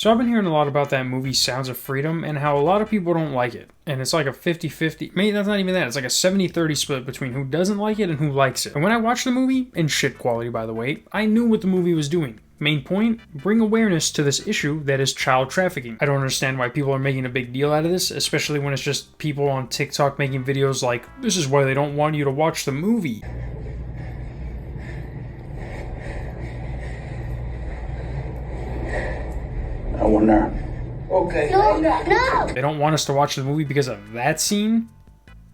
So I've been hearing a lot about that movie Sounds of Freedom and how a lot of people don't like it. And it's like a 50-50, maybe that's not even that, it's like a 70-30 split between who doesn't like it and who likes it. And when I watched the movie, in shit quality by the way, I knew what the movie was doing. Main point, bring awareness to this issue that is child trafficking. I don't understand why people are making a big deal out of this, especially when it's just people on TikTok making videos like, this is why they don't want you to watch the movie. I wonder. Okay. No! They don't want us to watch the movie because of that scene?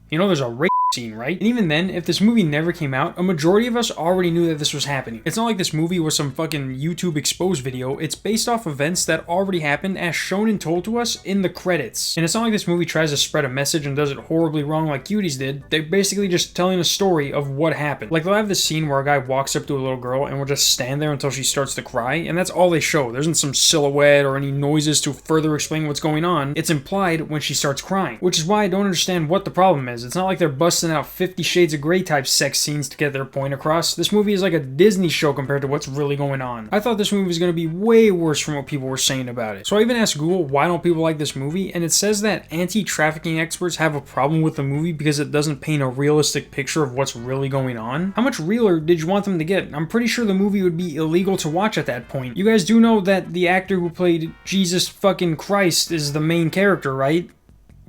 You know there's a rape scene, right? And even then, if this movie never came out, a majority of us already knew that this was happening. It's not like this movie was some fucking YouTube exposed video. It's based off events that already happened as shown and told to us in the credits. And it's not like this movie tries to spread a message and does it horribly wrong like Cuties did. They're basically just telling a story of what happened. Like they'll have this scene where a guy walks up to a little girl and will just stand there until she starts to cry, and that's all they show. There isn't some silhouette or any noises to further explain what's going on. It's implied when she starts crying, which is why I don't understand what the problem is. It's not like they're busting out 50 Shades of Grey type sex scenes to get their point across. This movie is like a Disney show compared to what's really going on. I thought this movie was going to be way worse from what people were saying about it. So I even asked Google, why don't people like this movie? And it says that anti-trafficking experts have a problem with the movie because it doesn't paint a realistic picture of what's really going on. How much realer did you want them to get? I'm pretty sure the movie would be illegal to watch at that point. You guys do know that the actor who played Jesus fucking Christ is the main character, right?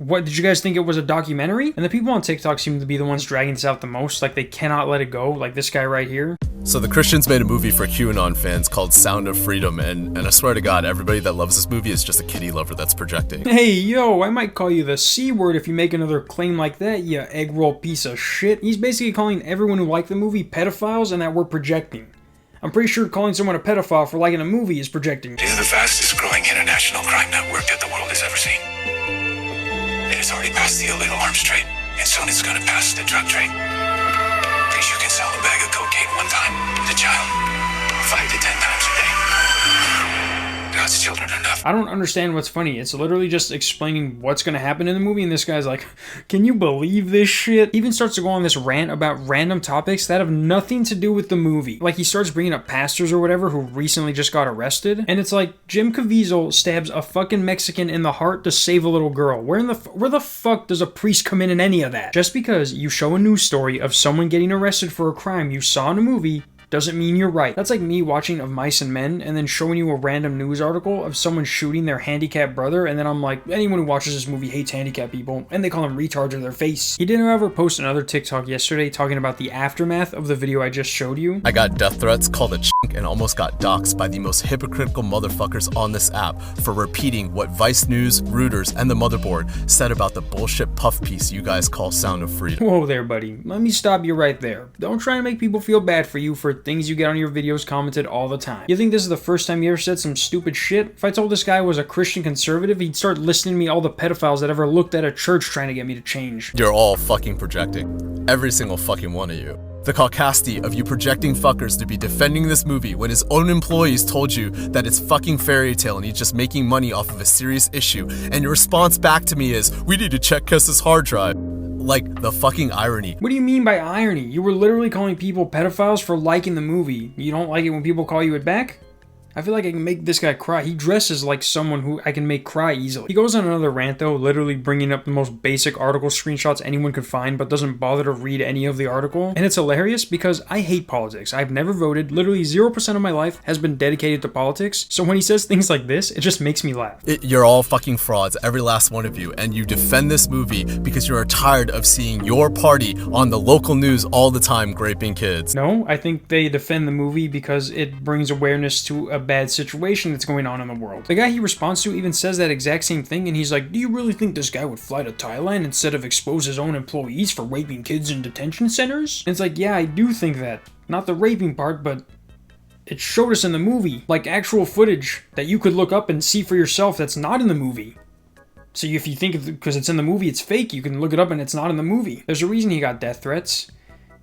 What, did you guys think it was a documentary? And the people on TikTok seem to be the ones dragging this out the most, like they cannot let it go, like this guy right here. So the Christians made a movie for QAnon fans called Sound of Freedom, and I swear to God, everybody that loves this movie is just a kitty lover that's projecting. Hey, yo, I might call you the C word if you make another claim like that, you egg roll piece of shit. He's basically calling everyone who liked the movie pedophiles and that we're projecting. I'm pretty sure calling someone a pedophile for liking a movie is projecting. It is the fastest growing international crime network that the world has ever seen. It has already passed the illegal arms trade, and soon it's going to pass the drug trade. Because you can sell a bag of cocaine one time to a child 5 to 10 times a day. God's children are nothing. I don't understand what's funny. It's literally just explaining what's going to happen in the movie, and this guy's like, can you believe this shit? He even starts to go on this rant about random topics that have nothing to do with the movie. Like he starts bringing up pastors or whatever who recently just got arrested, and it's like Jim Caviezel stabs a fucking Mexican in the heart to save a little girl. Where the fuck does a priest come in any of that? Just because you show a news story of someone getting arrested for a crime you saw in a movie doesn't mean you're right. That's like me watching Of Mice and Men and then showing you a random news article of someone shooting their handicapped brother, and then I'm like, anyone who watches this movie hates handicapped people, and they call them retards to their face. He did, however, post another TikTok yesterday talking about the aftermath of the video I just showed you. I got death threats, called a chink, and almost got doxxed by the most hypocritical motherfuckers on this app for repeating what Vice News, Reuters, and the motherboard said about the bullshit puff piece you guys call Sound of Freedom. Whoa there, buddy. Let me stop you right there. Don't try to make people feel bad for you for things you get on your videos commented all the time. You think this is the first time you ever said some stupid shit? If I told this guy was a Christian conservative, he'd start listing to me all the pedophiles that ever looked at a church trying to get me to change. You're all fucking projecting. Every single fucking one of you. The caucasity of you projecting fuckers to be defending this movie when his own employees told you that it's fucking fairy tale and he's just making money off of a serious issue, and your response back to me is, we need to check Kessa's hard drive. Like, the fucking irony. What do you mean by irony? You were literally calling people pedophiles for liking the movie. You don't like it when people call you it back? I feel like I can make this guy cry. He dresses like someone who I can make cry easily. He goes on another rant though, literally bringing up the most basic article screenshots anyone could find, but doesn't bother to read any of the article. And it's hilarious because I hate politics. I've never voted. Literally 0% of my life has been dedicated to politics. So when he says things like this, it just makes me laugh. You're all fucking frauds, every last one of you, and you defend this movie because you are tired of seeing your party on the local news all the time raping kids. No, I think they defend the movie because it brings awareness to a bad situation that's going on in the world. The guy he responds to even says that exact same thing, and he's like, do you really think this guy would fly to Thailand instead of expose his own employees for raping kids in detention centers? And it's like, yeah, I do think that. Not the raping part, but it showed us in the movie, like actual footage that you could look up and see for yourself that's not in the movie. So if you think because it's in the movie it's fake, you can look it up and it's not in the movie. There's a reason he got death threats.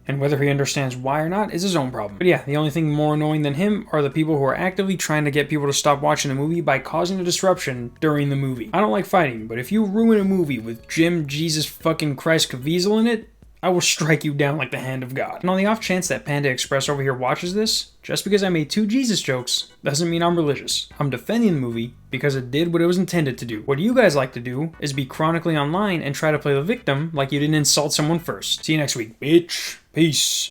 And whether he understands why or not is his own problem. But yeah, the only thing more annoying than him are the people who are actively trying to get people to stop watching the movie by causing a disruption during the movie. I don't like fighting, but if you ruin a movie with Jim Jesus fucking Christ Caviezel in it, I will strike you down like the hand of God. And on the off chance that Panda Express over here watches this, just because I made 2 Jesus jokes doesn't mean I'm religious. I'm defending the movie because it did what it was intended to do. What you guys like to do is be chronically online and try to play the victim like you didn't insult someone first. See you next week, bitch. Peace.